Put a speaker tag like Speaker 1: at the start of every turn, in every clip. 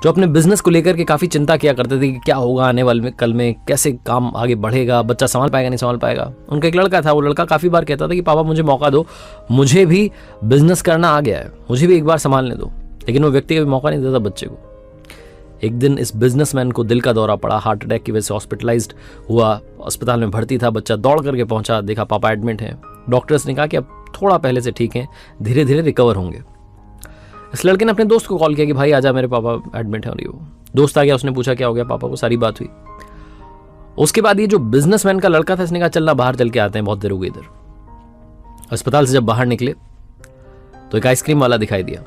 Speaker 1: जो अपने बिजनेस को लेकर के काफ़ी चिंता किया करते थे कि क्या होगा आने वाले में, कल में कैसे काम आगे बढ़ेगा, बच्चा संभाल पाएगा नहीं संभाल पाएगा। उनका एक लड़का था, वो लड़का काफ़ी बार कहता था कि पापा मुझे मौका दो, मुझे भी बिजनेस करना आ गया है, मुझे भी एक बार संभालने दो। लेकिन वो व्यक्ति कभी मौका नहीं देता बच्चे को। एक दिन इस बिजनेसमैन को दिल का दौरा पड़ा, हार्ट अटैक की वजह से हॉस्पिटलाइज्ड हुआ, अस्पताल में भर्ती था। बच्चा दौड़ करके पहुंचा, देखा पापा एडमिट हैं। डॉक्टर्स ने कहा कि अब थोड़ा पहले से ठीक हैं, धीरे धीरे रिकवर होंगे। इस लड़के ने अपने दोस्त को कॉल किया कि भाई आजा, मेरे पापा एडमिट है। और वो दोस्त आ गया, उसने पूछा क्या हो गया पापा को, सारी बात हुई। उसके बाद ये जो बिजनेसमैन का लड़का था, इसने कहा चलना बाहर चल के आते हैं, बहुत देर हो गई इधर। अस्पताल से जब बाहर निकले तो एक आइसक्रीम वाला दिखाई दिया।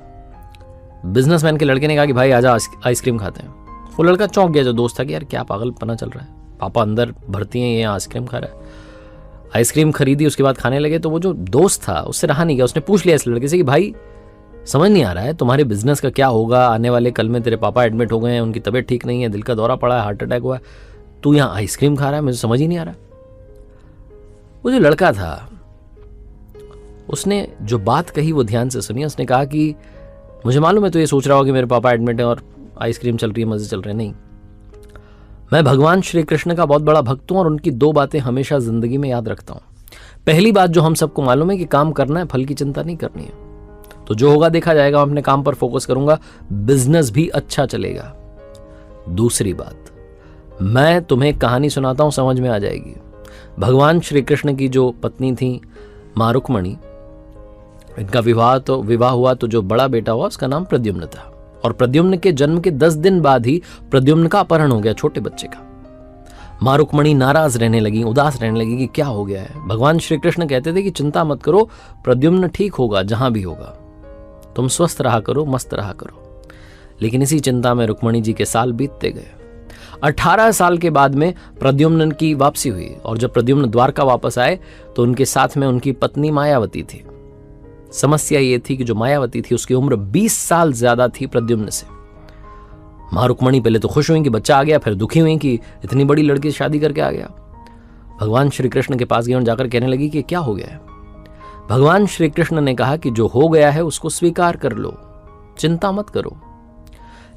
Speaker 1: बिजनेसमैन के लड़के ने कहा कि भाई आजा आइसक्रीम खाते हैं। वो लड़का चौंक गया जो दोस्त था कि यार क्या पागलपना चल रहा है, पापा अंदर भर्ती हैं, ये आइसक्रीम खा रहा है। आइसक्रीम खरीदी, उसके बाद खाने लगे। तो वो जो दोस्त था उससे रहा नहीं गया, उसने पूछ लिया इस लड़के से कि भाई समझ नहीं आ रहा है तुम्हारे बिजनेस का क्या होगा, आने वाले कल में तेरे पापा एडमिट हो गए हैं, उनकी तबीयत ठीक नहीं है, दिल का दौरा पड़ा है, हार्ट अटैक हुआ है, तू यहाँ आइसक्रीम खा रहा है, मुझे समझ ही नहीं आ रहा। वो जो लड़का था उसने जो बात कही वो ध्यान से सुनी। उसने कहा कि मुझे मालूम है तो ये सोच रहा होगा कि मेरे पापा एडमिट है और आइसक्रीम चल रही है, मजे चल रहे हैं। नहीं, मैं भगवान श्री कृष्ण का बहुत बड़ा भक्त हूं और उनकी दो बातें हमेशा जिंदगी में याद रखता हूं। पहली बात जो हम सबको मालूम है कि काम करना है, फल की चिंता नहीं करनी है। तो जो होगा देखा जाएगा, मैं अपने काम पर फोकस करूंगा, बिजनेस भी अच्छा चलेगा। दूसरी बात, मैं तुम्हें कहानी सुनाता हूं, समझ में आ जाएगी। भगवान श्री कृष्ण की जो पत्नी थी मां रुक्मणी, इनका विवाह हुआ तो जो बड़ा बेटा हुआ उसका नाम प्रद्युम्न था। और प्रद्युम्न के जन्म के 10 दिन बाद ही प्रद्युम्न का अपहरण हो गया, छोटे बच्चे का। मां रुक्मणी नाराज रहने लगी, उदास रहने लगी कि क्या हो गया है। भगवान श्री कृष्ण कहते थे कि चिंता मत करो, प्रद्युम्न ठीक होगा, जहां भी होगा, तुम स्वस्थ रहा करो, मस्त रहा करो। लेकिन इसी चिंता में रुक्मणी जी के साल बीतते गए। 18 साल के बाद में प्रद्युम्न की वापसी हुई और जब प्रद्युम्न द्वारका वापस आए तो उनके साथ में उनकी पत्नी मायावती थी। समस्या ये थी कि जो मायावती थी उसकी उम्र 20 साल ज्यादा थी प्रद्युम्न से। मां रुक्मणी पहले तो खुश हुई कि बच्चा आ गया, फिर दुखी हुई कि इतनी बड़ी लड़की से शादी करके आ गया। भगवान श्री कृष्ण के पास गई और जाकर कहने लगी कि क्या हो गया है। भगवान श्री कृष्ण ने कहा कि जो हो गया है उसको स्वीकार कर लो, चिंता मत करो।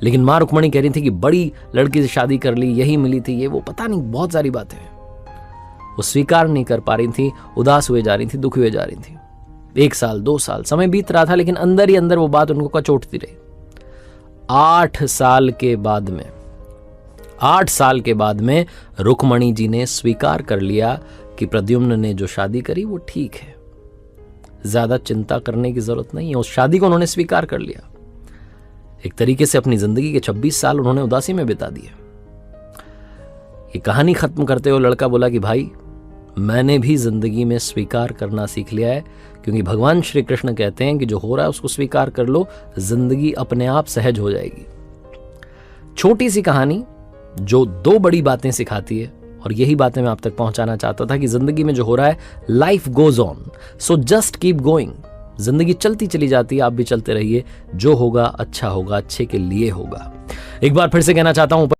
Speaker 1: लेकिन मां रुक्मणी कह रही थी कि बड़ी लड़की से शादी कर ली, यही मिली थी, ये वो पता नहीं बहुत सारी बातें हैं। वो स्वीकार नहीं कर पा रही थी, उदास हुए जा रही थी, दुखी हुए जा रही थी। 1 साल 2 साल समय बीत रहा था, लेकिन अंदर ही अंदर वो बात उनको कचोटती रही। 8 साल के बाद में रुक्मणी जी ने स्वीकार कर लिया कि प्रद्युम्न ने जो शादी करी वो ठीक है, ज्यादा चिंता करने की जरूरत नहीं है। उस शादी को उन्होंने स्वीकार कर लिया। एक तरीके से अपनी जिंदगी के 26 साल उन्होंने उदासी में बिता दिए। ये कहानी खत्म करते हुए लड़का बोला कि भाई मैंने भी जिंदगी में स्वीकार करना सीख लिया है, क्योंकि भगवान श्री कृष्ण कहते हैं कि जो हो रहा है उसको स्वीकार कर लो, जिंदगी अपने आप सहज हो जाएगी। छोटी सी कहानी जो 2 बड़ी बातें सिखाती है, और यही बातें मैं आप तक पहुंचाना चाहता था कि जिंदगी में जो हो रहा है, life goes on, so just keep going. जिंदगी चलती चली जाती है, आप भी चलते रहिए। जो होगा अच्छा होगा, अच्छे के लिए होगा। एक बार फिर से कहना चाहता हूं